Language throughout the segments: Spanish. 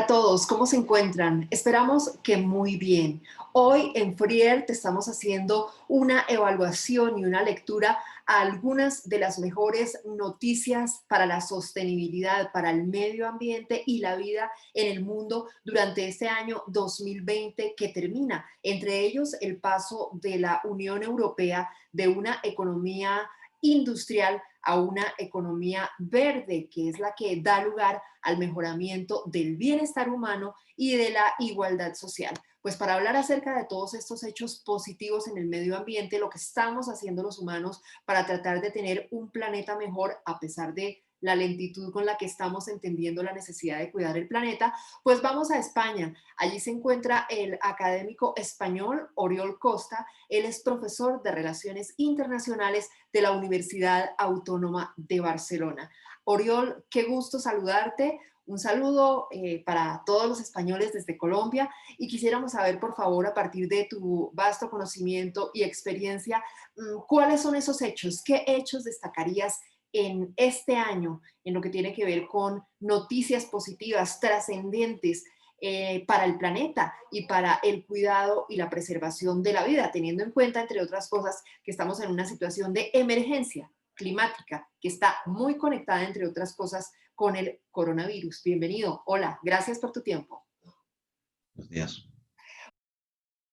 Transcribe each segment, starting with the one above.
a todos, ¿cómo se encuentran? Esperamos que muy bien. Hoy en Friel te estamos haciendo una evaluación y una lectura a algunas de las mejores noticias para la sostenibilidad, para el medio ambiente y la vida en el mundo durante este año 2020 que termina. Entre ellos, el paso de la Unión Europea de una economía industrial a una economía verde, que es la que da lugar al mejoramiento del bienestar humano y de la igualdad social. Pues para hablar acerca de todos estos hechos positivos en el medio ambiente, lo que estamos haciendo los humanos para tratar de tener un planeta mejor a pesar de la lentitud con la que estamos entendiendo la necesidad de cuidar el planeta, pues vamos a España. Allí se encuentra el académico español Oriol Costa. Él es profesor de Relaciones Internacionales de la Universidad Autónoma de Barcelona. Oriol, qué gusto saludarte. Un saludo para todos los españoles desde Colombia y quisiéramos saber, por favor, a partir de tu vasto conocimiento y experiencia, ¿cuáles son esos hechos? ¿Qué hechos destacarías en este año en lo que tiene que ver con noticias positivas, trascendentes para el planeta y para el cuidado y la preservación de la vida, teniendo en cuenta, entre otras cosas, que estamos en una situación de emergencia climática que está muy conectada, entre otras cosas, con el coronavirus? Bienvenido. Hola, gracias por tu tiempo. Buenos días.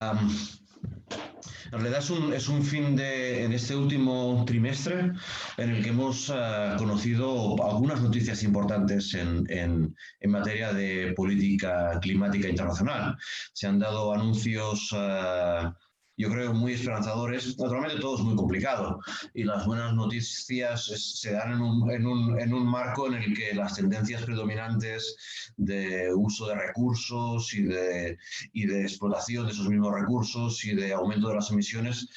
En realidad es un fin en este último trimestre en el que hemos conocido algunas noticias importantes en materia de política climática internacional. Se han dado anuncios, yo creo, muy esperanzadores. Naturalmente todo es muy complicado y las buenas noticias se dan en un marco en el que las tendencias predominantes de uso de recursos y de explotación de esos mismos recursos y de aumento de las emisiones,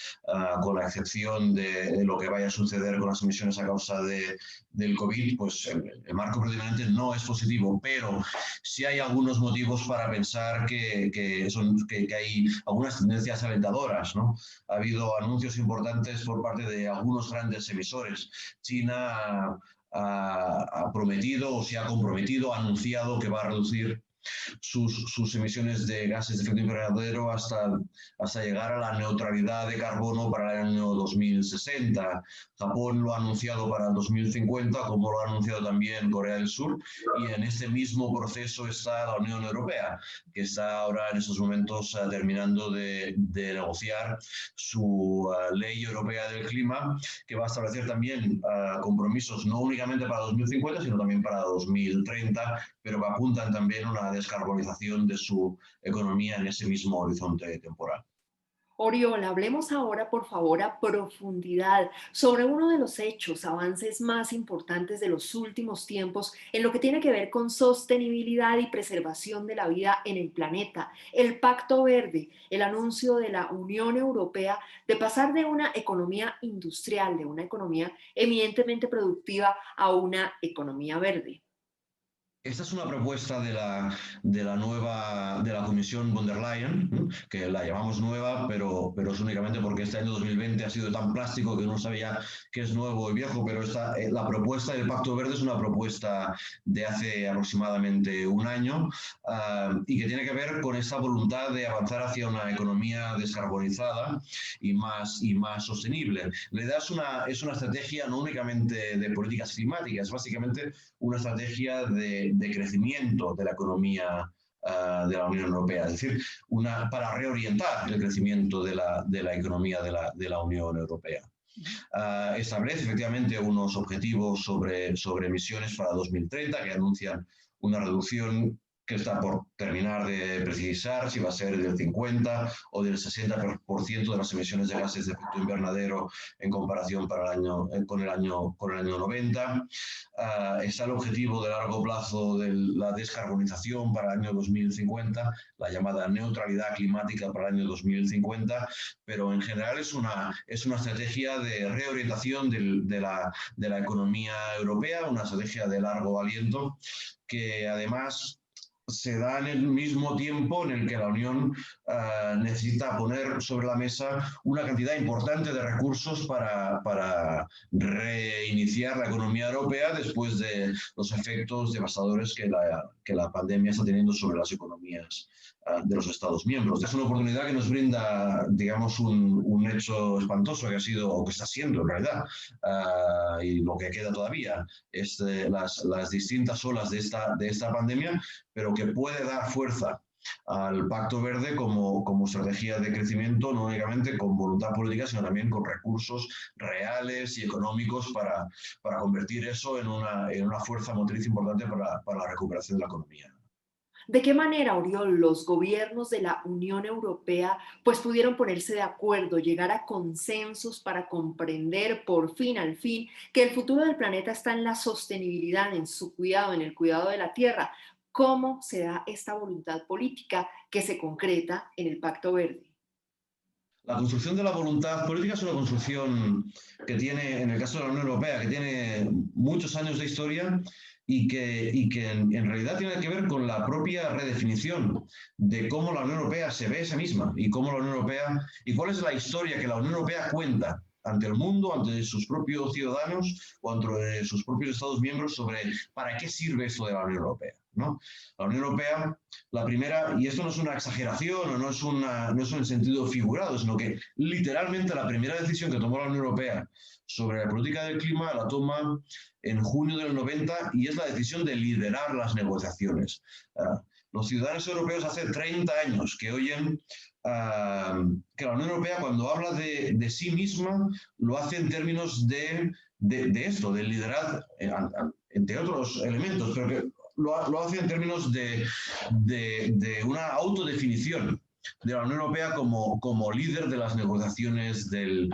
con la excepción de lo que vaya a suceder con las emisiones a causa del COVID, pues el marco predominante no es positivo, pero sí hay algunos motivos para pensar que hay algunas tendencias alentadoras, ¿no? Ha habido anuncios importantes por parte de algunos grandes emisores. China ha prometido o se ha comprometido, ha anunciado que va a reducir sus emisiones de gases de efecto invernadero hasta llegar a la neutralidad de carbono para el año 2060. Japón lo ha anunciado para el 2050, como lo ha anunciado también Corea del Sur, y en este mismo proceso está la Unión Europea, que está ahora en estos momentos terminando de negociar su ley europea del clima, que va a establecer también compromisos no únicamente para 2050, sino también para 2030, pero que apuntan también a una descarbonización de su economía en ese mismo horizonte temporal. Oriol, hablemos ahora, por favor, a profundidad sobre uno de los hechos, avances más importantes de los últimos tiempos en lo que tiene que ver con sostenibilidad y preservación de la vida en el planeta, el Pacto Verde, el anuncio de la Unión Europea de pasar de una economía industrial, de una economía eminentemente productiva, a una economía verde. Esta es una propuesta de la Comisión von der Leyen, ¿no? Que la llamamos nueva, pero es únicamente porque este año 2020 ha sido tan plástico que uno sabía que es nuevo y viejo, pero la propuesta del Pacto Verde es una propuesta de hace aproximadamente un año, y que tiene que ver con esa voluntad de avanzar hacia una economía descarbonizada y más sostenible. La idea es una estrategia no únicamente de políticas climáticas, básicamente una estrategia de crecimiento de la economía de la Unión Europea, es decir, para reorientar el crecimiento de la economía de la Unión Europea. Establece efectivamente unos objetivos sobre emisiones para 2030 que anuncian una reducción que está por terminar de precisar si va a ser del 50 o del 60% de las emisiones de gases de efecto invernadero en comparación con el año 90. Está el objetivo de largo plazo de la descarbonización para el año 2050, la llamada neutralidad climática para el año 2050, pero en general es una estrategia de reorientación de la economía europea, una estrategia de largo aliento que además se da en el mismo tiempo en el que la Unión necesita poner sobre la mesa una cantidad importante de recursos para reiniciar la economía europea después de los efectos devastadores que la pandemia está teniendo sobre las economías de los Estados miembros. Es una oportunidad que nos brinda, digamos, un hecho espantoso que ha sido, o que está siendo en realidad, y lo que queda todavía, es las distintas olas de esta pandemia, pero que puede dar fuerza al Pacto Verde como estrategia de crecimiento, no únicamente con voluntad política, sino también con recursos reales y económicos para convertir eso en una fuerza motriz importante para la recuperación de la economía. ¿De qué manera, Oriol, los gobiernos de la Unión Europea pues pudieron ponerse de acuerdo, llegar a consensos para comprender por fin, al fin, que el futuro del planeta está en la sostenibilidad, en su cuidado, en el cuidado de la tierra? ¿Cómo se da esta voluntad política que se concreta en el Pacto Verde? La construcción de la voluntad política es una construcción que tiene, en el caso de la Unión Europea, que tiene muchos años de historia y que en realidad tiene que ver con la propia redefinición de cómo la Unión Europea se ve a sí misma y cómo la Unión Europea y cuál es la historia que la Unión Europea cuenta ante el mundo, ante sus propios ciudadanos o ante sus propios Estados miembros sobre para qué sirve esto de la Unión Europea, ¿no? La Unión Europea, la primera, y esto no es una exageración o no es un sentido figurado, sino que literalmente la primera decisión que tomó la Unión Europea sobre la política del clima la toma en junio del 90 y es la decisión de liderar las negociaciones. Los ciudadanos europeos hace 30 años que oyen que la Unión Europea cuando habla de sí misma lo hace en términos de esto, de liderar, entre otros elementos, pero que lo hace en términos de una autodefinición de la Unión Europea como líder de las negociaciones del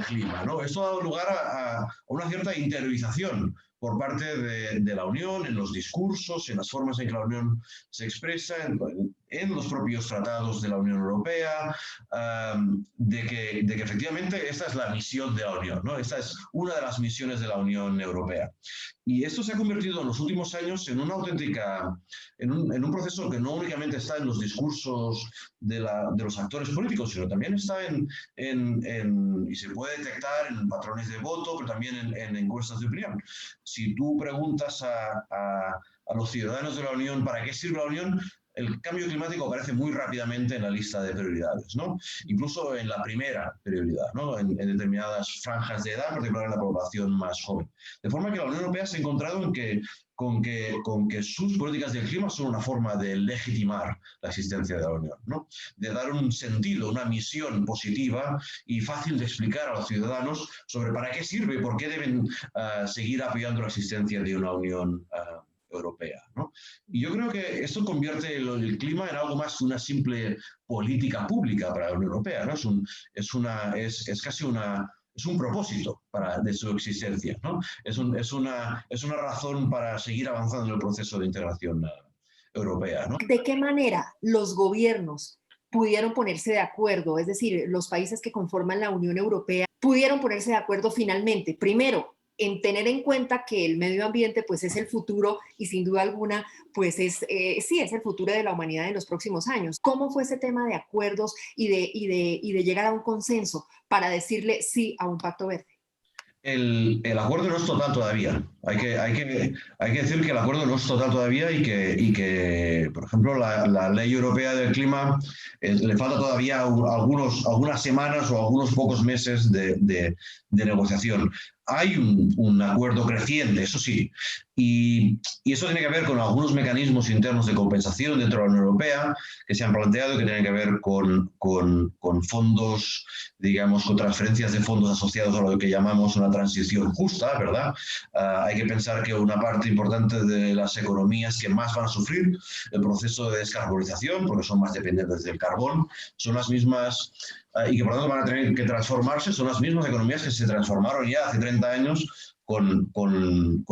clima, ¿no? Esto ha dado lugar a una cierta interiorización por parte de la Unión, en los discursos, en las formas en que la Unión se expresa, en los propios tratados de la Unión Europea, de que efectivamente esta es la misión de la Unión, ¿no? Esta es una de las misiones de la Unión Europea. Y esto se ha convertido en los últimos años en una auténtica, en un proceso que no únicamente está en los discursos de los actores políticos, sino también está y se puede detectar en patrones de voto, pero también en encuestas de opinión. Si tú preguntas a los ciudadanos de la Unión para qué sirve la Unión, el cambio climático aparece muy rápidamente en la lista de prioridades, ¿no? Incluso en la primera prioridad, ¿no? En determinadas franjas de edad, en particular en la población más joven. De forma que la Unión Europea se ha encontrado con que sus políticas del clima son una forma de legitimar la existencia de la Unión, ¿no? De dar un sentido, una misión positiva y fácil de explicar a los ciudadanos sobre para qué sirve y por qué deben seguir apoyando la existencia de una Unión Europea, ¿no? Y yo creo que esto convierte el clima en algo más que una simple política pública para la Unión Europea, ¿no? Es casi es un propósito de su existencia, ¿no? Es una razón para seguir avanzando en el proceso de integración europea, ¿no? ¿De qué manera los gobiernos pudieron ponerse de acuerdo? Es decir, los países que conforman la Unión Europea pudieron ponerse de acuerdo finalmente, primero, en tener en cuenta que el medio ambiente pues es el futuro y sin duda alguna pues sí es el futuro de la humanidad en los próximos años. ¿Cómo fue ese tema de acuerdos y de llegar a un consenso para decirle sí a un pacto verde? El acuerdo no es total todavía. Hay que decir que el acuerdo no es total todavía y que por ejemplo, la ley europea del clima le falta todavía algunas semanas o algunos pocos meses de negociación. Hay un acuerdo creciente, eso sí, y eso tiene que ver con algunos mecanismos internos de compensación dentro de la Unión Europea que se han planteado y que tienen que ver con fondos, digamos, con transferencias de fondos asociados a lo que llamamos una transición justa, ¿verdad? Hay que pensar que una parte importante de las economías que más van a sufrir el proceso de descarbonización, porque son más dependientes del carbón, son las mismas y que por lo tanto van a tener que transformarse, son las mismas economías que se transformaron ya hace 30 años con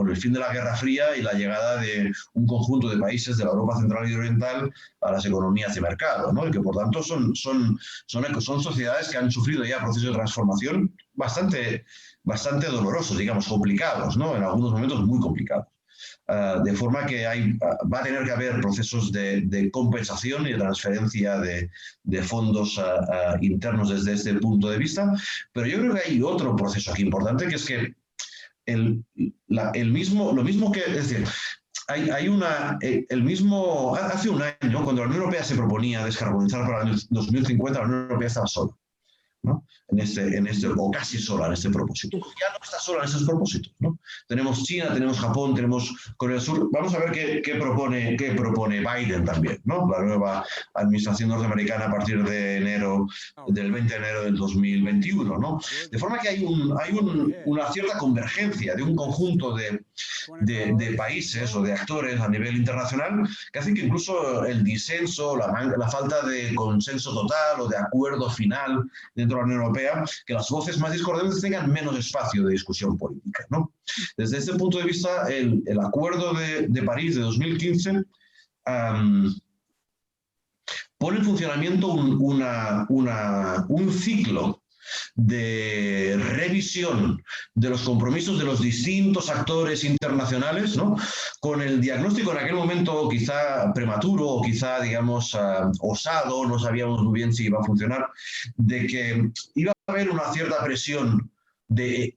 el fin de la Guerra Fría y la llegada de un conjunto de países de la Europa Central y Oriental a las economías de mercado, ¿no? Y que por tanto son sociedades que han sufrido ya procesos de transformación bastante dolorosos, digamos, complicados, ¿no? En algunos momentos muy complicados. de forma que va a tener que haber procesos de compensación y de transferencia de fondos internos desde este punto de vista, pero yo creo que hay otro proceso aquí importante, que es que lo mismo que, es decir, hace un año, cuando la Unión Europea se proponía descarbonizar para el año 2050, la Unión Europea estaba sola, ¿no? O casi sola en este propósito. Ya no está sola en esos propósitos, ¿no? Tenemos China, tenemos Japón, tenemos Corea del Sur. Vamos a ver qué propone Biden también, ¿no? La nueva administración norteamericana a partir del 20 de enero del 2021, ¿no? De forma que hay una cierta convergencia de un conjunto de países o de actores a nivel internacional que hacen que incluso el disenso, la falta de consenso total o de acuerdo final dentro de la Unión Europea, que las voces más discordantes tengan menos espacio de discusión política, ¿no? Desde este punto de vista, el Acuerdo de París de 2015 pone en funcionamiento un ciclo de revisión de los compromisos de los distintos actores internacionales, ¿no? Con el diagnóstico en aquel momento quizá prematuro o quizá, digamos, osado, no sabíamos muy bien si iba a funcionar, de que iba a haber una cierta presión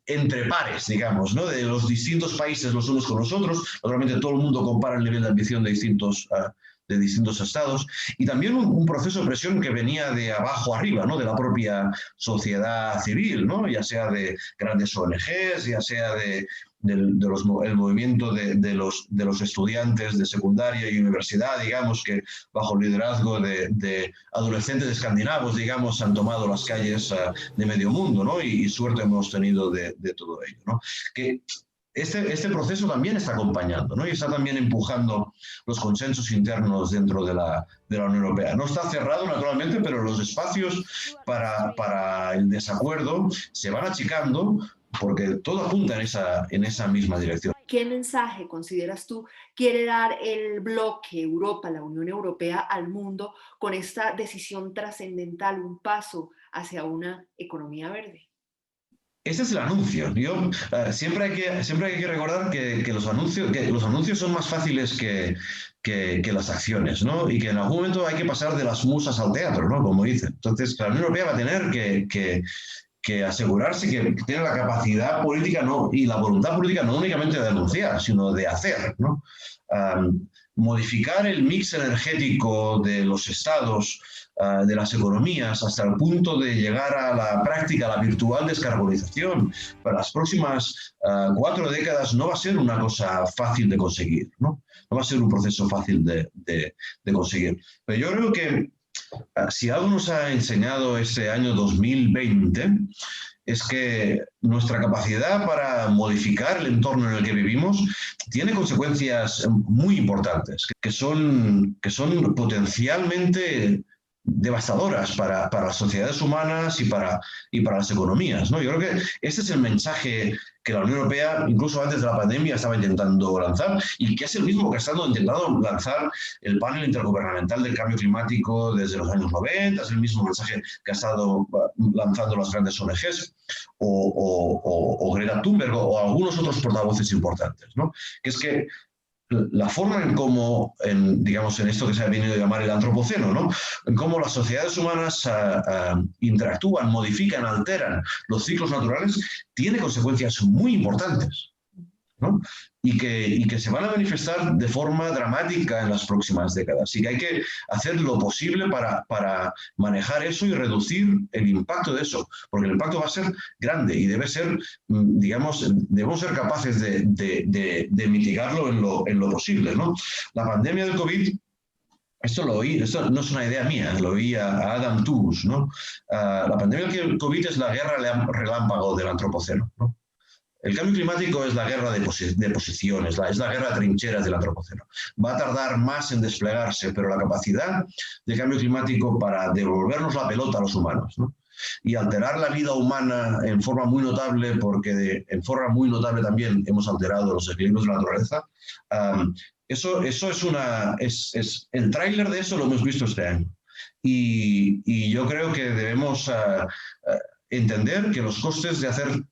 entre pares, digamos, ¿no? De los distintos países los unos con los otros. Naturalmente todo el mundo compara el nivel de ambición de distintos estados, y también un proceso de presión que venía de abajo arriba, ¿no? De la propia sociedad civil, ¿no? Ya sea de grandes ONGs, ya sea el movimiento de los estudiantes de secundaria y universidad, digamos, que bajo el liderazgo de adolescentes escandinavos, digamos, han tomado las calles de medio mundo, ¿no? Y suerte hemos tenido de todo ello, ¿no? Que este proceso también está acompañando, ¿no? Y está también empujando los consensos internos dentro de la Unión Europea. No está cerrado, naturalmente, pero los espacios para el desacuerdo se van achicando porque todo apunta en esa misma dirección. ¿Qué mensaje consideras tú quiere dar el bloque Europa, la Unión Europea, al mundo con esta decisión trascendental, un paso hacia una economía verde? Ese es el anuncio. Siempre hay que recordar que los anuncios son más fáciles que las acciones, ¿no? Y que en algún momento hay que pasar de las musas al teatro, ¿no? Como dicen. Entonces, la Unión Europea va a tener que asegurarse que tiene la capacidad política y la voluntad política no únicamente de anunciar, sino de hacer, ¿no? Modificar el mix energético de los estados, de las economías, hasta el punto de llegar a la práctica, a la virtual descarbonización. Para las próximas 4 décadas no va a ser una cosa fácil de conseguir, ¿no? No va a ser un proceso fácil de conseguir. Pero yo creo que si algo nos ha enseñado este año 2020 es que nuestra capacidad para modificar el entorno en el que vivimos tiene consecuencias muy importantes, que son potencialmente devastadoras para las sociedades humanas y para las economías, ¿no? Yo creo que ese es el mensaje que la Unión Europea, incluso antes de la pandemia, estaba intentando lanzar, y que es el mismo que ha estado intentando lanzar el panel intergubernamental del cambio climático desde los años 90, es el mismo mensaje que ha estado lanzando las grandes ONGs o Greta Thunberg o algunos otros portavoces importantes, ¿no? Que es que la forma en cómo, digamos, en esto que se ha venido a llamar el antropoceno, ¿no? En cómo las sociedades humanas interactúan, modifican, alteran los ciclos naturales, tiene consecuencias muy importantes, ¿no? Y que se van a manifestar de forma dramática en las próximas décadas. Y que hay que hacer lo posible para manejar eso y reducir el impacto de eso, porque el impacto va a ser grande y debe ser, digamos, debemos ser capaces de mitigarlo en lo posible, ¿no? La pandemia del COVID, esto no es una idea mía, lo oí a Adam Tooze, ¿no? La pandemia del COVID es la guerra relámpago del antropoceno, ¿no? El cambio climático es la guerra de posiciones, es la guerra de trincheras del antropoceno. Va a tardar más en desplegarse, pero la capacidad del cambio climático para devolvernos la pelota a los humanos, ¿no? Y alterar la vida humana en forma muy notable, porque en forma muy notable también hemos alterado los equilibrios de la naturaleza. Eso es el tráiler de eso lo hemos visto este año. Y yo creo que debemos entender que los costes de hacer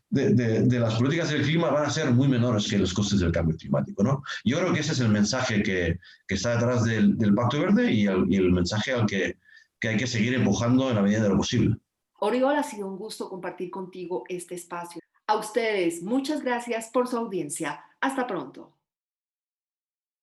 de las políticas del clima van a ser muy menores que los costes del cambio climático, ¿no? Yo creo que ese es el mensaje que está detrás del Pacto Verde y el mensaje al que hay que seguir empujando en la medida de lo posible. Oriol, ha sido un gusto compartir contigo este espacio. A ustedes, muchas gracias por su audiencia. Hasta pronto.